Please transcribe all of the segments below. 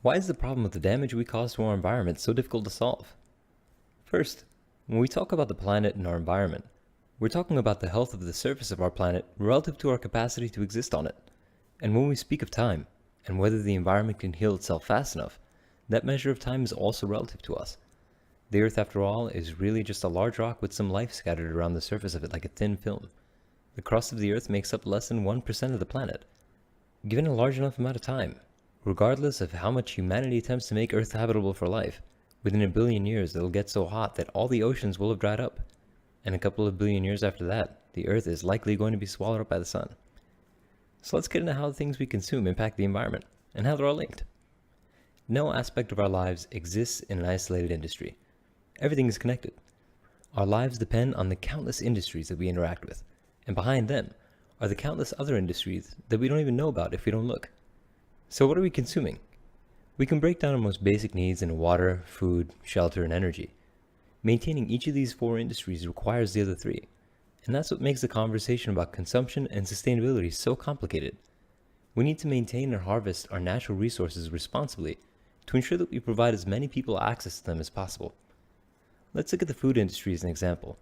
Why is the problem of the damage we cause to our environment so difficult to solve? First, when we talk about the planet and our environment, we're talking about the health of the surface of our planet relative to our capacity to exist on it. And when we speak of time, and whether the environment can heal itself fast enough, that measure of time is also relative to us. The Earth, after all, is really just a large rock with some life scattered around the surface of it like a thin film. The crust of the Earth makes up less than 1% of the planet. Given a large enough amount of time, regardless of how much humanity attempts to make Earth habitable for life, within a billion years it'll get so hot that all the oceans will have dried up. And a couple of billion years after that, the Earth is likely going to be swallowed up by the sun. So let's get into how the things we consume impact the environment, and how they're all linked. No aspect of our lives exists in an isolated industry. Everything is connected. Our lives depend on the countless industries that we interact with, and behind them are the countless other industries that we don't even know about if we don't look. So what are we consuming? We can break down our most basic needs into water, food, shelter, and energy. Maintaining each of these four industries requires the other three, and that's what makes the conversation about consumption and sustainability so complicated. We need to maintain and harvest our natural resources responsibly to ensure that we provide as many people access to them as possible. Let's look at the food industry as an example.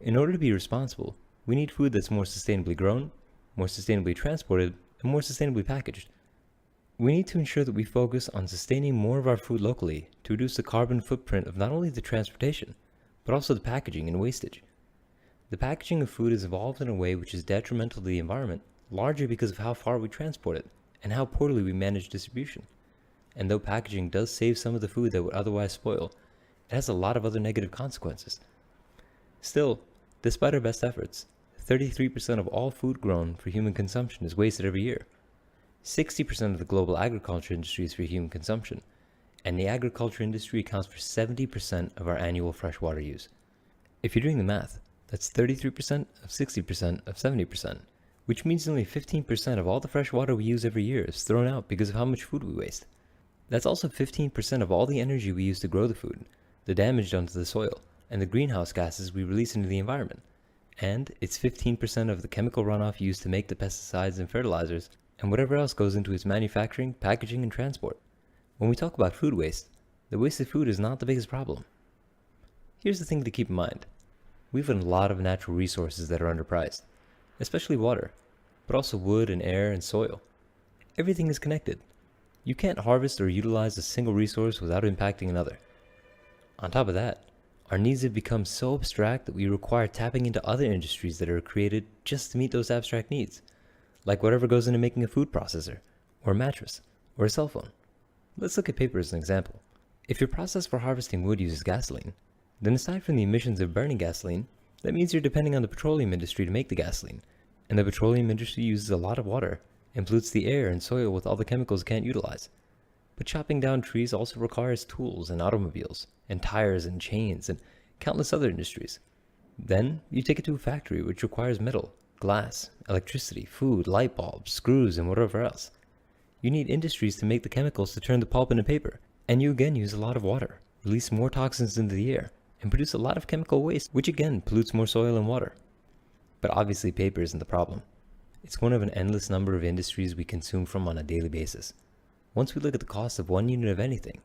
In order to be responsible, we need food that's more sustainably grown, more sustainably transported, and more sustainably packaged. We need to ensure that we focus on sustaining more of our food locally to reduce the carbon footprint of not only the transportation, but also the packaging and wastage. The packaging of food has evolved in a way which is detrimental to the environment, largely because of how far we transport it and how poorly we manage distribution. And though packaging does save some of the food that would otherwise spoil, it has a lot of other negative consequences. Still, despite our best efforts, 33% of all food grown for human consumption is wasted every year. 60% of the global agriculture industry is for human consumption, and the agriculture industry accounts for 70% of our annual freshwater use. If you're doing the math, that's 33% of 60% of 70%, which means only 15% of all the fresh water we use every year is thrown out because of how much food we waste. That's also 15% of all the energy we use to grow the food, the damage done to the soil, and the greenhouse gases we release into the environment. And it's 15% of the chemical runoff used to make the pesticides and fertilizers, and whatever else goes into its manufacturing, packaging, and transport. When we talk about food waste, the wasted food is not the biggest problem. Here's the thing to keep in mind. We have a lot of natural resources that are underpriced, especially water, but also wood and air and soil. Everything is connected. You can't harvest or utilize a single resource without impacting another. On top of that, our needs have become so abstract that we require tapping into other industries that are created just to meet those abstract needs, like whatever goes into making a food processor, or a mattress, or a cell phone. Let's look at paper as an example. If your process for harvesting wood uses gasoline, then aside from the emissions of burning gasoline, that means you're depending on the petroleum industry to make the gasoline, and the petroleum industry uses a lot of water and pollutes the air and soil with all the chemicals it can't utilize. But chopping down trees also requires tools and automobiles, and tires and chains, and countless other industries. Then you take it to a factory which requires metal, glass, electricity, food, light bulbs, screws, and whatever else. You need industries to make the chemicals to turn the pulp into paper, and you again use a lot of water, release more toxins into the air, and produce a lot of chemical waste, which again pollutes more soil and water. But obviously paper isn't the problem. It's one of an endless number of industries we consume from on a daily basis. Once we look at the cost of one unit of anything,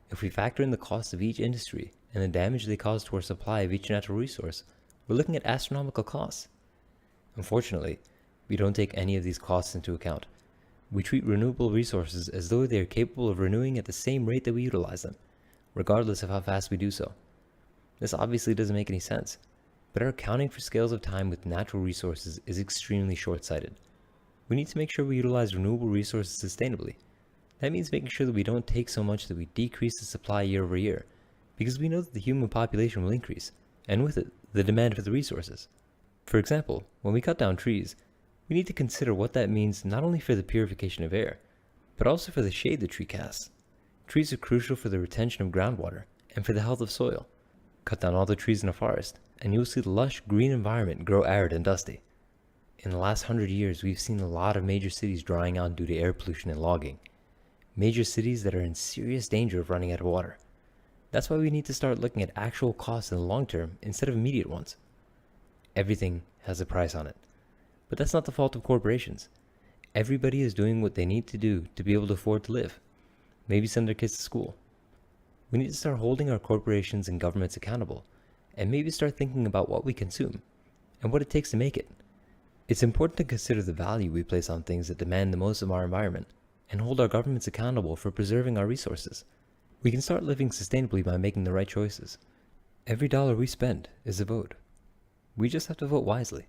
if we factor in the cost of each industry and the damage they cause to our supply of each natural resource, we're looking at astronomical costs. Unfortunately, we don't take any of these costs into account. We treat renewable resources as though they are capable of renewing at the same rate that we utilize them, regardless of how fast we do so. This obviously doesn't make any sense, but our accounting for scales of time with natural resources is extremely short-sighted. We need to make sure we utilize renewable resources sustainably. That means making sure that we don't take so much that we decrease the supply year over year, because we know that the human population will increase, and with it, the demand for the resources. For example, when we cut down trees, we need to consider what that means not only for the purification of air, but also for the shade the tree casts. Trees are crucial for the retention of groundwater and for the health of soil. Cut down all the trees in a forest, and you'll see the lush green environment grow arid and dusty. In the last 100 years, we've seen a lot of major cities drying out due to air pollution and logging. Major cities that are in serious danger of running out of water. That's why we need to start looking at actual costs in the long term instead of immediate ones. Everything has a price on it. But that's not the fault of corporations. Everybody is doing what they need to do to be able to afford to live. maybe send their kids to school. We need to start holding our corporations and governments accountable, and maybe start thinking about what we consume, and what it takes to make it. It's important to consider the value we place on things that demand the most of our environment, and hold our governments accountable for preserving our resources. We can start living sustainably by making the right choices. Every dollar we spend is a vote. We just have to vote wisely.